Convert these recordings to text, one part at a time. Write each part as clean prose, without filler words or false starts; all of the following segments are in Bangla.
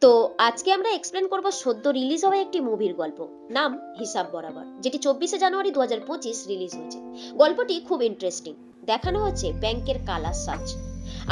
তো আজকে আমরা এক্সপ্লেন করব সদ্য রিলিজ হওয়া একটি মুভির গল্প। নাম হিসাব বরাবর, যেটি 24শে জানুয়ারি 2025 রিলিজ হয়েছে। গল্পটি খুব ইন্টারেস্টিং। দেখানো হচ্ছে ব্যাংকের কালা সার্চ।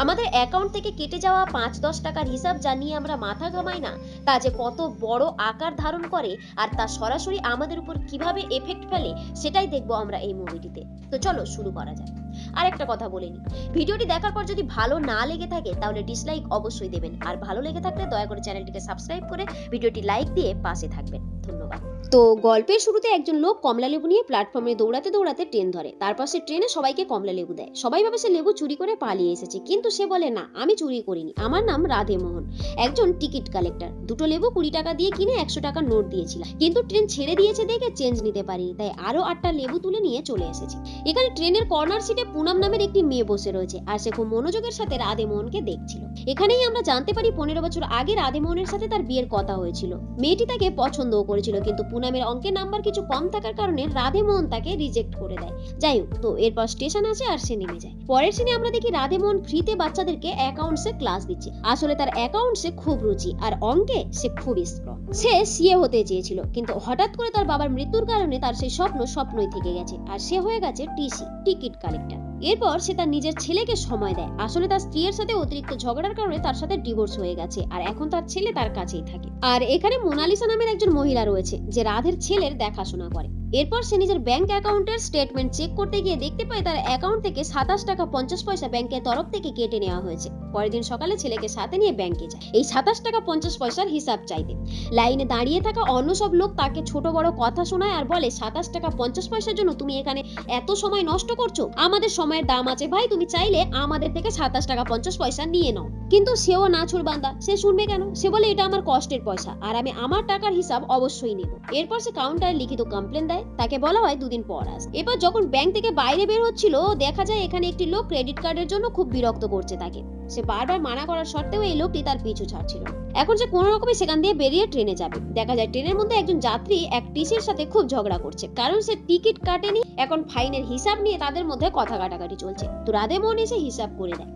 আমাদের অ্যাকাউন্ট থেকে কেটে যাওয়া 5-10 টাকার হিসাব যা নিয়ে আমরা মাথা ঘামাই না, তা যে কত বড় আকার ধারণ করে আর তা সরাসরি আমাদের উপর কিভাবে এফেক্ট ফেলে সেটাই দেখবো আমরা এই মুভিটিতে। তো চলো শুরু করা যাক। আর একটা কথা বলে নি, ভিডিওটি দেখার পর যদি ভালো না লেগে থাকে তাহলে ডিসলাইক অবশ্যই দেবেন, আর ভালো লেগে থাকলে দয়া করে চ্যানেলটিকে সাবস্ক্রাইব করে ভিডিওটি লাইক দিয়ে পাশে থাকবেন। ধন্যবাদ। তো গল্পের শুরুতে একজন লোক কমলা লেবু নিয়ে প্ল্যাটফর্মে দৌড়াতে দৌড়াতে ট্রেন ধরে। তারপর সে ট্রেনে সবাইকে কমলা লেবু দেয়। সবাই ভাবে সে লেবু চুরি করে পালিয়ে এসেছে, কিন্তু সে বলে না, আমি চুরি করিনি, আমার নাম রাধে মোহন, একজন টিকিট কালেক্টর। দুটো লেবু 20 টাকা দিয়ে কিনে 100 টাকার নোট দিয়েছিলাম, কিন্তু ট্রেন ছেড়ে দিয়েছে দেখে চেঞ্জ নিতে পারিনি, তাই আরো 8টা লেবু তুলে নিয়ে চলে এসেছি। এখানে ট্রেনের কর্নার সিটে পুনাম নামের একটি মেয়ে বসে রয়েছে, আর সে খুব মনোযোগের সাথে রাধে মোহনকে দেখছিল। এখানেই আমরা জানতে পারি 15 বছর আগে রাধে মোহনের সাথে তার বিয়ের কথা হয়েছিল। মেয়েটি তাকে পছন্দও করেছিল, কিন্তু পুনামের অঙ্কের নাম্বার কিছু কম থাকার কারণে রাধে মোহন তাকে রিজেক্ট করে দেয়। যাই হোক, তো এরপর স্টেশন আসে আর সে নেমে যায়। পরের সিনে আমরা দেখি রাধে মোহন ফ্রিতে বাচ্চাদেরকে অ্যাকাউন্টসে ক্লাস দিচ্ছে। আসলে তার অ্যাকাউন্টসে খুব রুচি, আর অঙ্কে সে খুব স্ট্রং। সে সিএ হতে চেয়েছিল, কিন্তু হঠাৎ করে তার বাবার মৃত্যুর কারণে তার সেই স্বপ্নই থেকে গেছে, আর সে হয়ে গেছে টিসি, টিকিট কালেক্টর। এরপর সে তার নিজের ছেলেকে সময় দেয়। আসলে তার স্ত্রীর সাথে অতিরিক্ত ঝগড়ার কারণে তার সাথে ডিভোর্স হয়ে গেছে, আর এখন তার ছেলে তার কাছেই থাকে। আর এখানে মোনালিসা নামের একজন মহিলা রয়েছে যে রাধের ছেলের দেখাশোনা করে। এরপর সে নিজের ব্যাংক অ্যাকাউন্টের স্টেটমেন্ট চেক করতে গিয়ে দেখতে পায় তার অ্যাকাউন্ট থেকে 27 টাকা 50 পয়সা ব্যাংকের তরফ থেকে কেটে নেওয়া হয়েছে। পরের দিন সকালে ছেলেকে সাথে নিয়ে ব্যাংকে যায় এই 27 টাকা 50 পয়সার হিসাব চাইতে। লাইনে দাঁড়িয়ে থাকা অন্য সব লোক তাকে ছোট বড় কথা শোনায় আর বলে, 27 টাকা 50 পয়সার জন্য তুমি এখানে এত সময় নষ্ট করছো? আমাদের সময়ের দাম আছে ভাই, তুমি চাইলে আমাদের থেকে 27 টাকা 50 পয়সা নিয়ে নাও। কিন্তু সেও নাছুর বান্দা, সে শুনবে কেন? সে বলে, এটা আমার কষ্টের পয়সা আর আমি আমার টাকার হিসাব অবশ্যই নেব। এরপর সে কাউন্টারে লিখিত কমপ্লেন দেয়। তাকে বলা হয় 2 দিন পর আস। এবার যখন ব্যাংক থেকে বাইরে বের হচ্ছিল, দেখা যায় এখানে একটি লোক ক্রেডিট কার্ডের জন্য খুব বিরক্ত করছে তাকে। সে বারবার মানা করার সত্ত্বেও এই লোকটি তার পিছু ছাড়ছিল। এখন সে কোনো রকমে সেখান দিয়ে বেরিয়ে ট্রেনে যাবে। দেখা যায় ট্রেনের মধ্যে একজন যাত্রী এক টিসির সাথে খুব ঝগড়া করছে, কারণ সে টিকিট কাটেনি। এখন ফাইনের হিসাব নিয়ে তাদের মধ্যে কথা কাটাকাটি চলছে। তো রাধে মোহন এসে হিসাব করে দেয়।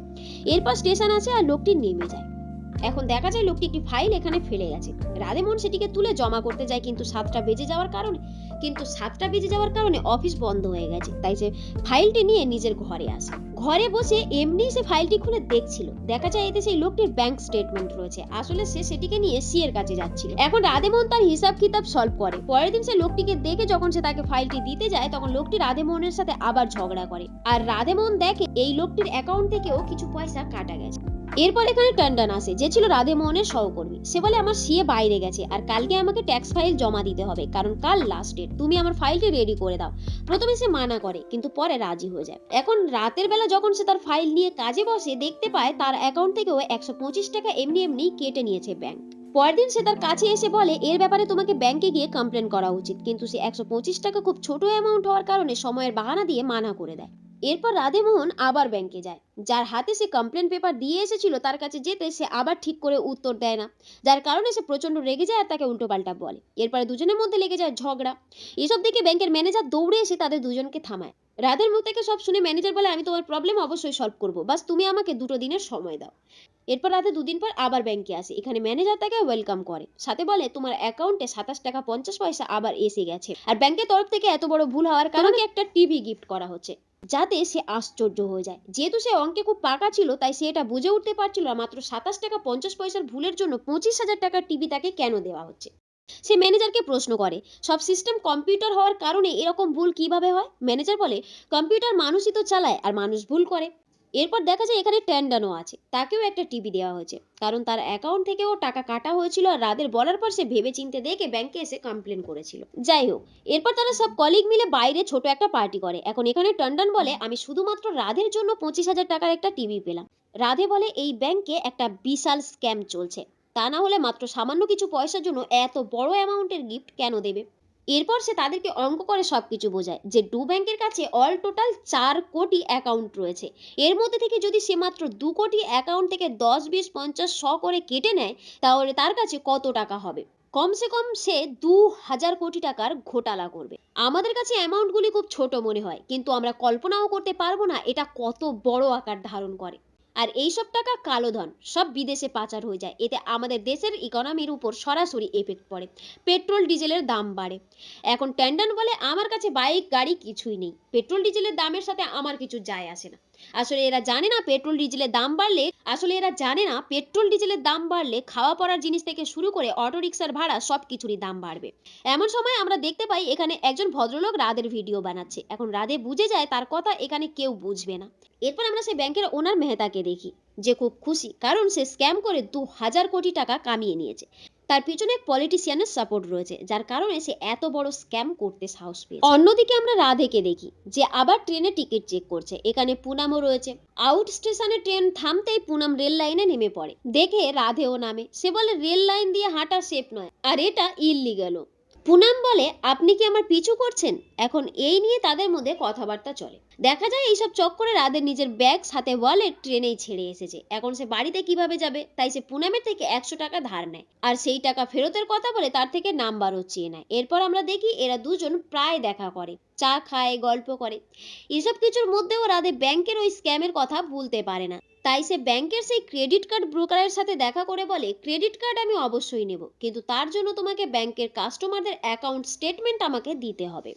এরপর স্টেশন আসে আর লোকটি নেমে যায়। এখন দেখা যায় লোকটি একটি ফাইল এখানে ফেলে গেছে। রাধে মোহন সেটিকে তুলে জমা করতে যায়, কিন্তু 7টা বেজে যাওয়ার কারণে অফিস বন্ধ হয়ে গেছে। তাই সে ফাইলটি নিয়ে নিজের ঘরে আসে। ঘরে বসে এমনি সে ফাইলটি খুলে দেখছিল। দেখা যায় এতে সেই লোকটির ব্যাংক স্টেটমেন্ট রয়েছে। আসলে সে সেটিকে নিয়ে সি এর কাছে যাচ্ছিল। এখন রাধে মোহন তার হিসাব কিতাব সলভ করে। পরের দিন সে লোকটিকে দেখে যখন সে তাকে ফাইলটি দিতে যায়, তখন লোকটি রাধে মোহনের সাথে আবার ঝগড়া করে। আর রাধে মোহন দেখে এই লোকটির অ্যাকাউন্ট থেকেও কিছু পয়সা কাটা গেছে। এরপর এখানে টন্ডন আসে, যে ছিল রাধে মোহনের সহকর্মী। সে বলে, আমার সিএ বাইরে গেছে আর কালকে আমাকে ট্যাক্স ফাইল জমা দিতে হবে, কারণ কাল লাস্ট ডেট। তুমি আমার ফাইলটি রেডি করে দাও। প্রথমে সে মানা করে, কিন্তু পরে রাজি হয়ে যায়। এখন রাতের বেলা যখন সে তার ফাইল নিয়ে কাজে বসে, দেখতে পায় তার অ্যাকাউন্ট থেকেও 125 টাকা এমনি কেটে নিয়েছে ব্যাংক। পরের দিন সে তার কাছে এসে বলে, এর ব্যাপারে তোমাকে ব্যাংকে গিয়ে কমপ্লেন করা উচিত, কিন্তু সে 125 টাকা খুব ছোট অ্যামাউন্ট হওয়ার কারণে সময়ের বাহানা দিয়ে মানা করে দেয়। এরপর রাধে মোহন আবার ব্যাংকে যায়। যার হাতে সে কমপ্লেন পেপার দিয়ে এসেছিল তার কাছে যেতে সে আবার ঠিক করে উত্তর দেয় না, যার কারণে সে প্রচন্ড রেগে যায় আর তাকে উল্টোপাল্টা বলে। এরপরে দুজনের মধ্যে লেগে যায় ঝগড়া। এসব দেখে ব্যাংকের ম্যানেজার দৌড়ে এসে তাদের দুজনকে থামায়। রাধের মুখ থেকে সব শুনে ম্যানেজার বলে, আমি তোমার প্রবলেম অবশ্যই সলভ করবো, বাস তুমি আমাকে 2 দিনের সময় দাও। এরপর রাধে 2 দিন পর আবার ব্যাংকে আসে। এখানে ম্যানেজার তাকে ওয়েলকাম করে, সাথে বলে, তোমার অ্যাকাউন্টে 27 টাকা 50 পয়সা আবার এসে গেছে, আর ব্যাংকের তরফ থেকে এত বড় ভুল হওয়ার কারণে একটা টিভি গিফট করা হচ্ছে। যাতে সে আশ্চর্য হয়ে যায়। যেহেতু সে অঙ্কে খুব পাকা ছিল, তাই সে এটা বুঝে উঠতে পারছিল না মাত্র 27 টাকা 50 পয়সার ভুলের জন্য 25,000 টাকার টিভি তাকে কেন দেওয়া হচ্ছে। সে ম্যানেজারকে প্রশ্ন করে, সব সিস্টেম কম্পিউটার হওয়ার কারণে এরকম ভুল কিভাবে হয়? ম্যানেজার বলে, কম্পিউটার মানুষই তো চালায় আর মানুষ ভুল করে। এরপর দেখা যায় এখানে ট্যান্ডানো আছে, তাকেও একটা টিভি দেওয়া হয়েছে, কারণ তার অ্যাকাউন্ট থেকেও টাকা কাটা হয়েছিল। আর রাদের বলার পর সে ভেবে চিন্তে দেখে ব্যাংকে এসে কমপ্লেন করেছিল। যাই হোক, এরপর তারা সব কলিগ মিলে বাইরে ছোট একটা পার্টি করে। এখন এখানে টন্ডন বলে, আমি শুধুমাত্র রাধের জন্য 25,000 টাকার একটা টিভি পেলাম। রাধে বলে, এই ব্যাংকে একটা বিশাল স্ক্যাম চলছে, তা না হলে মাত্র সামান্য কিছু পয়সার জন্য এত বড় অ্যামাউন্টের গিফট কেন দেবে? এরপর সে তাদেরকে অঙ্ক করে সবকিছু বোঝায় যে ডু ব্যাংকের কাছে অল টোটাল 4 কোটি অ্যাকাউন্ট রয়েছে। এর মধ্যে থেকে যদি সে মাত্র 2 কোটি অ্যাকাউন্ট থেকে 10, 20, 50, 100 করে কেটে নেয়, তাহলে তার কাছে কত টাকা হবে? কমসে কম সে 2000 কোটি টাকার ঘোটালা করবে। আমাদের কাছে অ্যামাউন্টগুলি খুব ছোট মনে হয়, কিন্তু আমরা কল্পনাও করতে পারবো না এটা কত বড় আকার ধারণ করে। আর এইসব টাকা কালো ধন সব বিদেশে পাচার হয়ে যায়। এতে আমাদের দেশের ইকোনমির উপর সরাসরি এফেক্ট পড়ে। পেট্রোল ডিজেলের দাম বাড়ে। এখন ট্যান্ডন বলে আমার কাছে বাইক গাড়ি কিছুই নেই, পেট্রোল ডিজেলের দামের সাথে আমার কিছু যায় আসে না। আসলে এরা জানে না পেট্রোল ডিজেলের দাম বাড়লে খাওয়া পড়ার জিনিস থেকে শুরু করে অটো রিক্সার ভাড়া সবকিছুরই দাম বাড়বে। এমন সময় আমরা দেখতে পাই এখানে একজন ভদ্রলোক রাদের ভিডিও বানাচ্ছে। এখন রাধে বুঝে যায় তার কথা এখানে কেউ বুঝবে না। এরপর আমরা সেই ব্যাংকের ওনার মেহতাকে দেখি, যে খুব খুশি কারণ সে স্ক্যাম করে 2000 কোটি টাকা কামিয়ে নিয়েছে। তার পিছনে এক পলিটিশিয়ানের সাপোর্ট রয়েছে, যার কারণে সে এত বড় স্ক্যাম করতে সাহস পেয়েছে। অন্যদিকে আমরা রাধেকে দেখি যে আবার ট্রেনে টিকিট চেক করছে। এখানে পুনামও রয়েছে। আউট স্টেশনে ট্রেন থামতেই পুনাম রেল লাইনে নেমে পড়ে। দেখে রাধেও নামে। সে বলে রেল লাইন দিয়ে হাঁটা সেফ নয় আর এটা ইললিগালও। পুনাম বলে আপনি কি আমার পিছু করছেন? এখন এই নিয়ে তাদের মধ্যে কথাবার্তা চলে। দেখা যায় এইসব চক্করে রাধের নিজের ব্যাগ সাথে ওয়ালেট ট্রেনেই ছেড়ে এসেছে। এখন সে বাড়িতে কিভাবে যাবে, তাই সে পুনামের থেকে 100 টাকা ধার নেয় আর সেই টাকা ফেরতের কথা বলে তার থেকে নাম্বারও চেয়ে নেয়। এরপর আমরা দেখি এরা দুজন প্রায় দেখা করে, চা খায়, গল্প করে। এসব কিছুর মধ্যেও রাধে ব্যাংকের ওই স্ক্যামের কথা ভুলতে পারে না। তাই সে ব্যাংকের সেই ক্রেডিট কার্ড ব্রোকারের সাথে দেখা করে বলে ক্রেডিট কার্ড আমি অবশ্যই নেব, কিন্তু তার জন্য তোমাকে ব্যাংকের কাস্টমারদের অ্যাকাউন্ট স্টেটমেন্ট আমাকে দিতে হবে।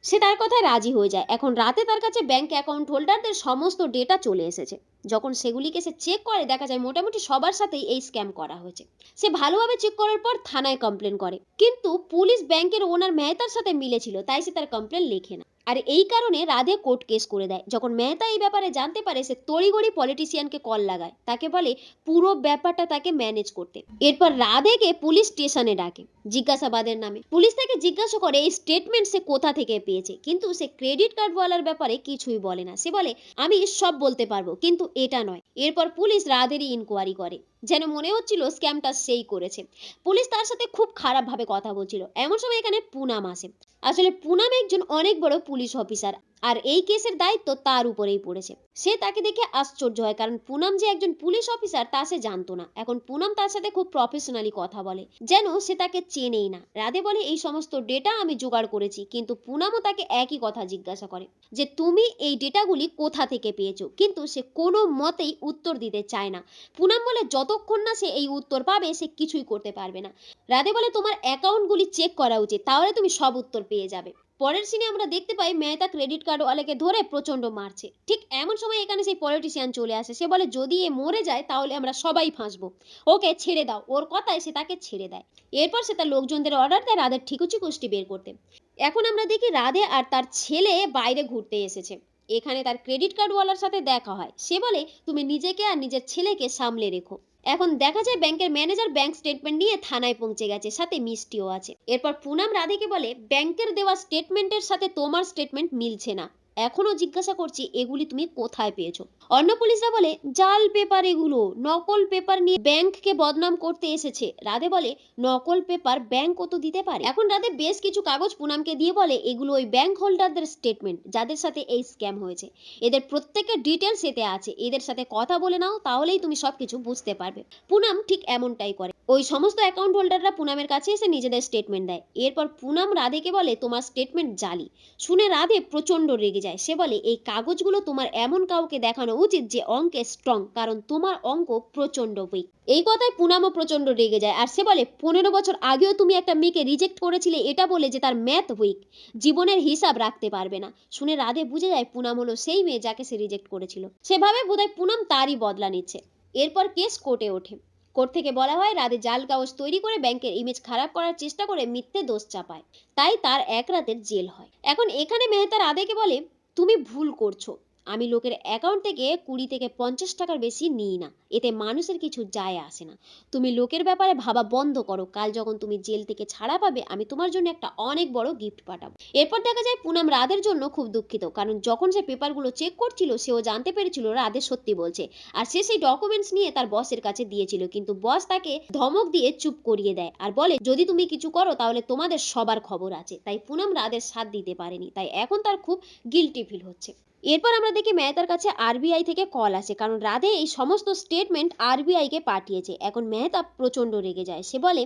সে তার কথায় রাজি হয়ে যায়। এখন রাতে তার কাছে ব্যাংক অ্যাকাউন্ট হোল্ডারদের সমস্ত ডেটা চলে এসেছে। যখন সেগুলিকে সে চেক করে দেখা যায় মোটামুটি সবার সাথেই এই স্ক্যাম করা হয়েছে। সে ভালোভাবে চেক করার পর থানায় কমপ্লেন করে, কিন্তু পুলিশ ব্যাংকের ওনার মেহতার সাথে মিলেছিল, তাই সে তার কমপ্লেন লেখে না। আর এই কারণে রাধে কোর্ট কেস করে দেয়। যখন মেহতা এই ব্যাপারে জানতে পারে সে তড়িঘড়ি পলিটিশিয়ানকে কল লাগায়, তাকে বলে পুরো ব্যাপারটা তাকে ম্যানেজ করতে। এরপর রাধেকে পুলিশ স্টেশনে ডাকে জিজ্ঞাসাবাদের নামে। পুলিশ তাকে জিজ্ঞাসা করে এই স্টেটমেন্ট সে কোথা থেকে পেয়েছে, কিন্তু সে ক্রেডিট কার্ডওয়ালার ব্যাপারে কিছুই বলে না। সে বলে আমি সব বলতে পারবো, কিন্তু এটা নয়। এরপর পুলিশ রাধেরই ইনকোয়ারি করে, যেন মনে হচ্ছিল স্ক্যামটা সেই করেছে। পুলিশ তার সাথে খুব খারাপভাবে কথা বলছিল। এমন সময় এখানে পুনাম আসে। আসলে পুনাম একজন অনেক বড় পুলিশ অফিসার আর এই কেসের দায়িত্ব তার উপরেই পড়েছে। সে তাকে দেখে আশ্চর্য হয়, কারণ পুনাম যে একজন পুলিশ অফিসার তা সে জানতো না। এখন পুনাম তার সাথে খুব প্রফেশনালি কথা বলে, যেন সে তাকে চেনেই না। রাধে বলে এই সমস্ত ডেটা আমি জোগাড় করেছি, কিন্তু পুনামও তাকে একই কথা জিজ্ঞাসা করে যে তুমি এই ডেটাগুলি কোথা থেকে পেয়েছো, কিন্তু সে কোনো মতেই উত্তর দিতে চায় না। পুনাম বলে যতক্ষণ না সে এই উত্তর পাবে সে কিছুই করতে পারবে না। রাধে বলে তোমার অ্যাকাউন্টগুলি চেক করা উচিত, তাহলে তুমি সব উত্তর পেয়ে যাবে। পরের সিনে আমরা দেখতে পাই মেহতা ক্রেডিট কার্ড ওয়ালাকে ধরে প্রচন্ড মারছে। ঠিক এমন সময় এখানে সেই পলিটিশিয়ান চলে আসে। সে বলে যদি এ মরে যায় তাহলে আমরা সবাই ফাঁসবো, ওকে ছেড়ে দাও। ওর কথায় সে তাকে ছেড়ে দেয়। এরপর সে তার লোকজনদের অর্ডার দেয় রাধের ঠিকুচি কুষ্টি বের করতে। এখন আমরা দেখি রাধে আর তার ছেলে বাইরে ঘুরতে এসেছে। এখানে তার ক্রেডিট কার্ডওয়ালার সাথে দেখা হয়। সে বলে তুমি নিজেকে আর নিজের ছেলেকে সামলে রেখো। এখন দেখা যায় ব্যাংকের ম্যানেজার ব্যাংক স্টেটমেন্ট নিয়ে থানায় পৌঁছে গেছে, সাথে মিষ্টিও আছে। এরপর পুনাম রাধেকে বলে ব্যাংকের দেওয়া স্টেটমেন্টের সাথে তোমার স্টেটমেন্ট মিলছে না। এখনো জিজ্ঞাসা করছি এগুলি তুমি কোথায় পেয়েছো? অন্য পুলিশরা বলে জাল পেপার, এগুলো নকল পেপার নিয়ে ব্যাংককে বদনাম করতে এসেছে। রাধে বলে নকল পেপার ব্যাংক কত দিতে পারে? এখন রাধে বেশ কিছু কাগজ পুনামকে দিয়ে বলে এগুলো ওই ব্যাংক হোল্ডারদের স্টেটমেন্ট, যাদের সাথে এই স্ক্যাম হয়েছে। এদের প্রত্যেকের ডিটেলস এতে আছে, এদের সাথে কথা বলে নাও, তাহলেই তুমি সবকিছু বুঝতে পারবে। পুনাম ঠিক এমনটাই করে। ওই সমস্ত অ্যাকাউন্ট হোল্ডাররা পুনামের কাছে এসে নিজেদের স্টেটমেন্ট দেয়। এরপর পুনাম রাধেকে বলে তোমার স্টেটমেন্ট জালি। শুনে রাধে প্রচন্ড রেগে যায়। সে বলে এই কাগজগুলো তোমার এমন কাউকে দেখানো উচিত যে অঙ্কে স্ট্রং, কারণ তোমার অঙ্ক প্রচন্ড উইক। এই কথায় পুনামও প্রচন্ড রেগে যায় আর সে বলে 15 বছর আগেও তুমি একটা মেয়েকে রিজেক্ট করেছিলে এটা বলে যে তার ম্যাথ উইক, জীবনের হিসাব রাখতে পারবে না। শুনে রাধে বুঝে যায় পুনাম হলো সেই মেয়ে যাকে সে রিজেক্ট করেছিল। সেভাবে বোধহয় পুনাম তারই বদলা নিচ্ছে। এরপর কেস কোর্টে ওঠে। কোর্ট থেকে বলা হয় রাধে জাল কাগজ তৈরি করে ব্যাংকের ইমেজ খারাপ করার চেষ্টা করে মিথ্যে দোষ চাপায়, তাই তার 1 রাতের জেল হয়। এখন এখানে মেহতা রাধেকে বলে তুমি ভুল করছো। আমি লোকের অ্যাকাউন্ট থেকে 20 থেকে 50 টাকার বেশি নিই না, এতে মানুষের কিছু যায় আসে না। তুমি লোকের ব্যাপারে ভাবা বন্ধ করো। কাল যখন তুমি জেল থেকে ছাড়া পাবে আমি তোমার জন্য একটা অনেক বড় গিফট পাঠাবো। এরপর দেখা যায় পুনাম রাধের জন্য খুব দুঃখিত, কারণ যখন সে পেপারগুলো চেক করছিল সেও জানতে পেরেছিল রাধে সত্যি বলছে আর সে সেই ডকুমেন্টস নিয়ে তার বসের কাছে দিয়েছিল, কিন্তু বস তাকে ধমক দিয়ে চুপ করিয়ে দেয় আর বলে যদি তুমি কিছু করো তাহলে তোমাদের সবার খবর আছে। তাই পুনাম রাধের সাথ দিতে পারেনি, তাই এখন তার খুব গিল্টি ফিল হচ্ছে। এরপর আমরা দেখি মেহতার কাছে আরবিআই থেকে কল আসে, কারণ রাধে এই সমস্ত স্টেটমেন্ট আরবিআই কে পাঠিয়েছে। এখন মেহতা প্রচন্ড রেগে যায়। সে বলে,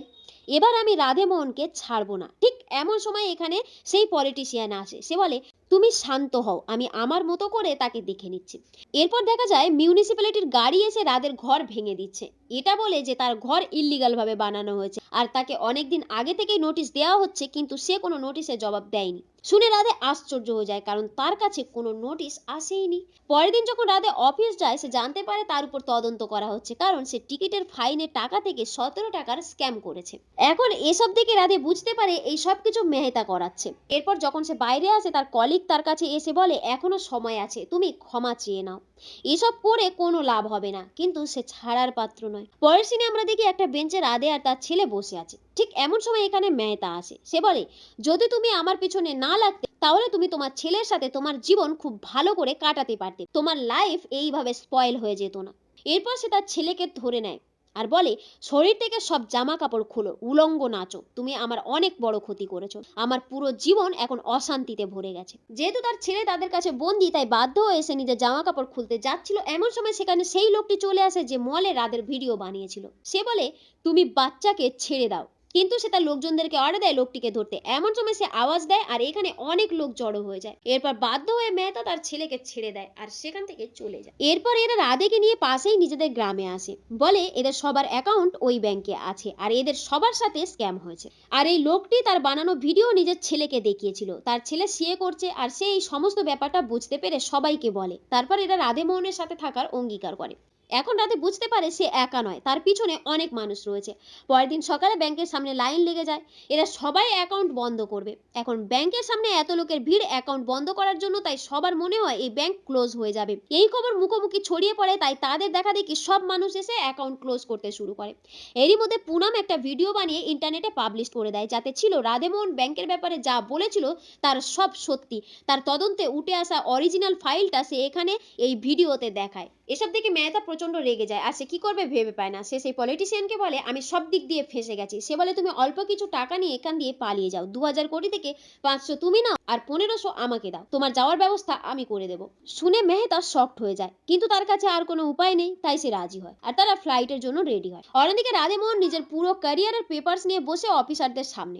এবার আমি রাধে মোহনকে ছাড়বো না। ঠিক এমন সময় এখানে সেই পলিটিশিয়ান আসে। সে বলে, তুমি শান্ত হও, আমি আমার মতো করে তাকে দেখে নিচ্ছি। এরপর দেখা যায় মিউনিসিপ্যালিটির গাড়ি এসে রাধের ঘর ভেঙে দিচ্ছে। এটা বলে যে তার ঘর ইল্লিগাল ভাবে বানানো হয়েছে আর তাকে অনেকদিন আগে থেকেই নোটিশ দেওয়া হচ্ছে, কিন্তু সে কোনো নোটিশের জবাব দেয়নি। শুনে রাধে আশ্চর্য হয়ে যায়, কারণ তার কাছে কোনো নোটিশ আসেইনি। পরের দিন যখন রাধে অফিস যায়, সে জানতে পারে তার উপর তদন্ত করা হচ্ছে, কারণ সে টিকিটের ফাইনের টাকা থেকে 17 টাকার স্ক্যাম করেছে। এখন এসব দেখে রাধে বুঝতে পারে এই সব কিছু মেহতা করাচ্ছে। এরপর যখন সে বাইরে আসে, তার কলিগ তার কাছে এসে বলে, এখনো সময় আছে, তুমি ক্ষমা চেয়ে নাও, এসব করে কোনো লাভ হবে না। কিন্তু সে ছাড়ার পাত্র নয়। পরের সিনে আমরা দেখি একটা বেঞ্চে রাধে আর তার ছেলে বসে আছে। ঠিক এমন সময় এখানে মেহতা আসে। সে বলে, যদি তুমি আমার পিছনে না লাগতে, তাহলে তুমি তোমার ছেলের সাথে তোমার জীবন খুব ভালো করে কাটাতে পারতে, তোমার লাইফ এইভাবে স্পয়েল হয়ে যেত না। এরপর সে তার ছেলেকে ধরে নেয় আর বলে, শরীর থেকে সব জামা কাপড় খুলো, উলঙ্গ নাচো, তুমি আমার অনেক বড় ক্ষতি করেছো, আমার পুরো জীবন এখন অশান্তিতে ভরে গেছে। যেহেতু তার ছেলে তাদের কাছে বন্দি, তাই বাধ্য হয়ে সে নিজের জামা কাপড় খুলতে যাচ্ছিল। এমন সময় সেখানে সেই লোকটি চলে আসে যে মলে রাদের ভিডিও বানিয়েছিল। সে বলে, তুমি বাচ্চাকে ছেড়ে দাও, কিন্তু সে তার লোকজনদেরকে অর্ডার দেয় লোকটিকে ধরতে। এমন সময় সে আওয়াজ দেয় আর এখানে অনেক লোক জড়ো হয়ে যায়। এরপর বাধ্য হয়ে মেহতা তার ছেলেকে ছেড়ে দেয় আর সেখান থেকে চলে যায়। এরপর এরা রাধেকে নিয়ে পাশেই নিজেদের গ্রামে আসে। বলে এদের সবার অ্যাকাউন্ট ওই ব্যাংকে আছে আর এদের সবার সাথে স্ক্যাম হয়েছে। আর এই লোকটি তার বানানো ভিডিও নিজের ছেলেকে দেখিয়েছিল। তার ছেলে সিএ করছে আর সে এই সমস্ত ব্যাপারটা বুঝতে পেরে সবাইকে বলে। তারপর এরা রাধে মোহনের সাথে থাকার অঙ্গীকার করে। এখন রাতে বুঝতে পারে সে একা নয়, তার পিছনে অনেক মানুষ রয়েছে। পরের দিন সকালে ব্যাংকের সামনে লাইন লেগে যায়। এরা সবাই অ্যাকাউন্ট বন্ধ করবে। এখন ব্যাংকের সামনে এত লোকের ভিড় অ্যাকাউন্ট বন্ধ করার জন্য, তাই সবার মনে হয় এই ব্যাংক ক্লোজ হয়ে যাবে। এই খবর মুখোমুখি ছড়িয়ে পড়ে, তাই তাদের দেখা দেখি সব মানুষ এসে অ্যাকাউন্ট ক্লোজ করতে শুরু করে। এরই মধ্যে পুনাম একটা ভিডিও বানিয়ে ইন্টারনেটে পাবলিশ করে দেয়, যাতে ছিল রাধেমোহন ব্যাংকের ব্যাপারে যা বলেছিল তার সব সত্যি। তার তদন্তে উঠে আসা অরিজিনাল ফাইলটা সে এখানে এই ভিডিওতে দেখায়। এসব দেখে মেহতা প্রচন্ড রেগে যায় আর সে কি করবে ভেবে পায় না। সে সেই পলিটিশিয়ানকে বলে, আমি সব দিক দিয়ে ফেঁসে গেছি। সে বলে, তুমি অল্প কিছু টাকা নিয়ে এখান দিয়ে পালিয়ে যাও, 2000 কোটি থেকে 500 তুমি নাও আর 1500 আমাকে দাও, তোমার যাওয়ার ব্যবস্থা আমি করে দেবো। শুনে মেহতা শকড হয়ে যায়, কিন্তু তার কাছে আর কোনো উপায় নেই, তাই সে রাজি হয় আর তারা ফ্লাইটের জন্য রেডি হয়। অন্যদিকে রাধেমোহন নিজের পুরো ক্যারিয়ারের পেপারস নিয়ে বসে অফিসারদের সামনে।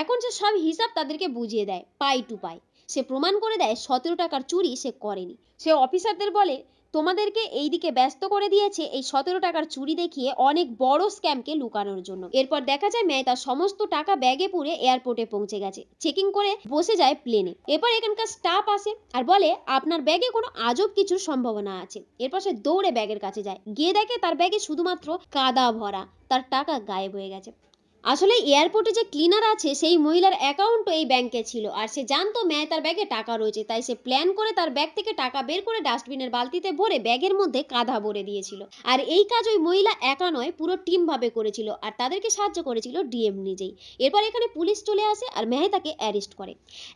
এখন সে সব হিসাব তাদেরকে বুঝিয়ে দেয় পাই টু পাই। সে প্রমাণ করে দেয় 17 টাকার চুরি সে করেনি। সে অফিসারদের বলে, তোমাদেরকে এইদিকে ব্যস্ত করে দিয়েছে এই 17 টাকার চুরি দেখিয়ে অনেক বড় স্ক্যামকে লুকানোর জন্য। এরপর দেখা যায় মেহতা সমস্ত টাকা ব্যাগে পুরে এয়ারপোর্টে পৌঁছে গেছে। চেকিং করে বসে যায় প্লেনে। এরপর এখানকার স্টাফ আসে আর বলে, আপনার ব্যাগে কোনো আজব কিছুর সম্ভাবনা আছে। এরপর সে দৌড়ে ব্যাগের কাছে যায়, গিয়ে দেখে তার ব্যাগে শুধুমাত্র কাদা ভরা, তার টাকা গায়েব হয়ে গেছে। আসলে এয়ারপোর্টে যে ক্লিনার আছে সেই মহিলার অ্যাকাউন্টও এই ব্যাংকে ছিল আর সে জানতো মেহতার ব্যাগে টাকা রয়েছে, তাই সে প্ল্যান করে তার ব্যাগ থেকে টাকা বের করে ডাস্টবিনের বালতিতে ভরে ব্যাগের মধ্যে কাঁধা ভরে দিয়েছিল। আর এই কাজ ওই মহিলা একা নয়, পুরো টিম ভাবে করেছিল আর তাদেরকে সাহায্য করেছিল ডিএম নিজেই। এরপর এখানে পুলিশ চলে আসে আর মেহতাকে অ্যারেস্ট করে।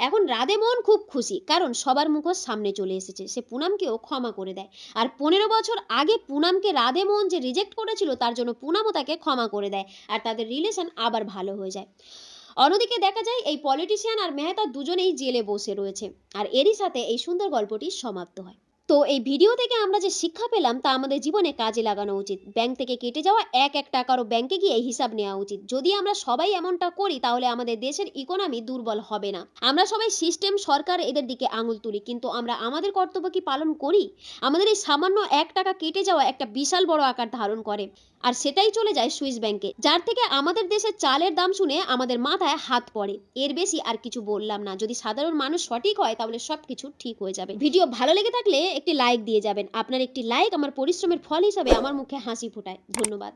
এখন রাধেমোহন খুব খুশি, কারণ সবার মুখোশ সামনে চলে এসেছে। সে পুনামকেও ক্ষমা করে দেয় আর 15 বছর আগে পুনামকে রাধেমোহন যে রিজেক্ট করেছিল তার জন্য পুনামও তাকে ক্ষমা করে দেয় আর তাদের রিলেশন আবার ভালো হয়ে যায়। অন্যদিকে দেখা যায় এই পলিটিশিয়ান আর মেহতা দুজনেই জেলে বসে রয়েছে আর এরই সাথে এই সুন্দর গল্পটি সমাপ্ত হয়। তো এই ভিডিও থেকে আমরা যে শিক্ষা পেলাম তা আমাদের জীবনে কাজে লাগানো উচিত। ব্যাংক থেকে কেটে যাওয়া এক এক টাকারও ব্যাংকে গিয়ে হিসাব নেওয়া উচিত। যদি আমরা সবাই এমনটা করি তাহলে আমাদের দেশের ইকোনমি দুর্বল হবে না। আমরা সবাই সিস্টেম, সরকার এদের দিকে আঙুল তুলি, কিন্তু আমরা আমাদের কর্তব্য কি পালন করি? আমাদের এই সামান্য 1 টাকা কেটে যাওয়া একটা বিশাল বড় আকার ধারণ করে আর সেটাই চলে যায় সুইস ব্যাংকে, যার থেকে আমাদের দেশের চালের দাম শুনে আমাদের মাথায় হাত পড়ে। এর বেশি আর কিছু বললাম না। যদি সাধারণ মানুষ সঠিক হয় তাহলে সবকিছু ঠিক হয়ে যাবে। ভিডিও ভালো লেগে থাকলে একটি লাইক দিয়ে যাবেন। আপনার একটি লাইক আমার পরিশ্রমের ফল হিসাবে আমার মুখে হাসি ফোটায়। ধন্যবাদ।